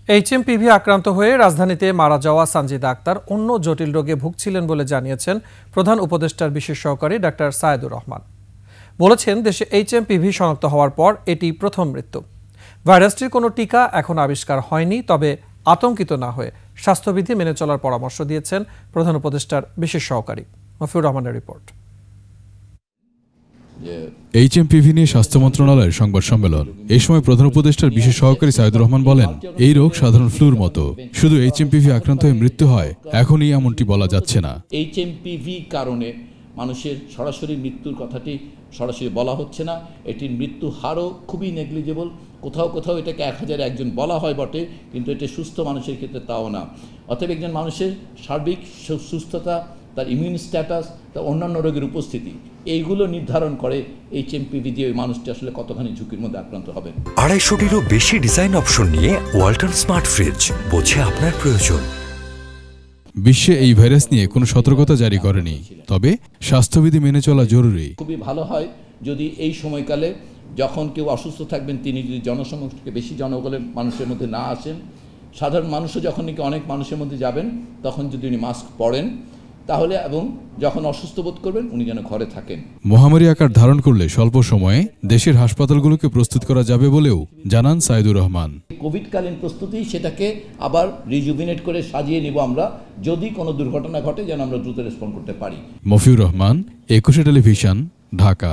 HMPV আক্রান্ত হয়ে রাজধানীতে মারা যাওয়া সানজিদা আক্তার অন্য জটিল রোগে ভুগছিলেন বলে জানিয়েছেন প্রধান উপদেষ্টার বিশেষ সহকারী ডাক্তার সায়েদুর রহমান। বলেছেন, দেশে এইচএমপিভি শনাক্ত হওয়ার পর এটি প্রথম মৃত্যু। ভাইরাসটির কোনো টিকা এখন আবিষ্কার হয়নি, তবে আতঙ্কিত না হয়ে স্বাস্থ্যবিধি মেনে চলার পরামর্শ দিয়েছেন প্রধান উপদেষ্টার বিশেষ সহকারী। মফিউর রহমানের রিপোর্ট। এইচএমপিভি নিয়ে স্বাস্থ্য মন্ত্রণালয়ের সংবাদ সম্মেলন। এই সময় প্রধান উপদেষ্টার বিশেষ সহকারী সাইদুর রহমান বলেন, এই রোগ সাধারণ ফ্লুর মতো, শুধু এইচএমপিভি আক্রান্ত হয়ে মৃত্যু হয় এখনই এমনটি বলা যাচ্ছে না। এইচএমপিভি কারণে মানুষের সরাসরি মৃত্যুর কথাটি সরাসরি বলা হচ্ছে না। এটির মৃত্যু হারও খুবই নেগলিজেবল। কোথাও কোথাও এটাকে 1000-এ একজন বলা হয় বটে, কিন্তু এটা সুস্থ মানুষের ক্ষেত্রে তাও না। অতএব একজন মানুষের সার্বিক সুস্থতা, তার ইমিউন স্ট্যাটাস, তার অন্যান্য রোগের উপস্থিতি, এইগুলো নির্ধারণ করে এইচএমপিভি দিয়ে ওই মানুষটি আসলে কতখানি ঝুঁকির মধ্যে আক্রান্ত হবে। 250-টিরও বেশি ডিজাইন অপশন নিয়ে ওয়ালটন স্মার্ট ফ্রিজ, বোঝে আপনার প্রয়োজন। বিশ্বে এই ভাইরাস নিয়ে কোনো সতর্কতা জারি করেনি, তবে স্বাস্থ্যবিধি মেনে চলা জরুরি। খুবই ভালো হয় যদি এই সময়কালে যখন কেউ অসুস্থ থাকবেন তিনি যদি জনসমক্ষে বেশি জনগণের মানুষের মধ্যে না আসেন, সাধারণ মানুষও যখন নাকি অনেক মানুষের মধ্যে যাবেন তখন যদি উনি মাস্ক পরেন তাহলে, এবং যখন অসুস্থ বোধ করবেন উনি যেন ঘরে থাকেন। মহামারী আকার ধারণ করলে স্বল্প সময়ে দেশের হাসপাতালগুলোকে প্রস্তুত করা যাবে বলেও জানান সাইদুর রহমান। কোভিডকালীন প্রস্তুতি, সেটাকে আবার রিজুভিনেট করে সাজিয়ে নিব আমরা, যদি কোনো দুর্ঘটনা ঘটে যেন আমরা দ্রুত রেসপন্ড করতে পারি। মফিউর রহমান, 21 টেলিভিশন, ঢাকা।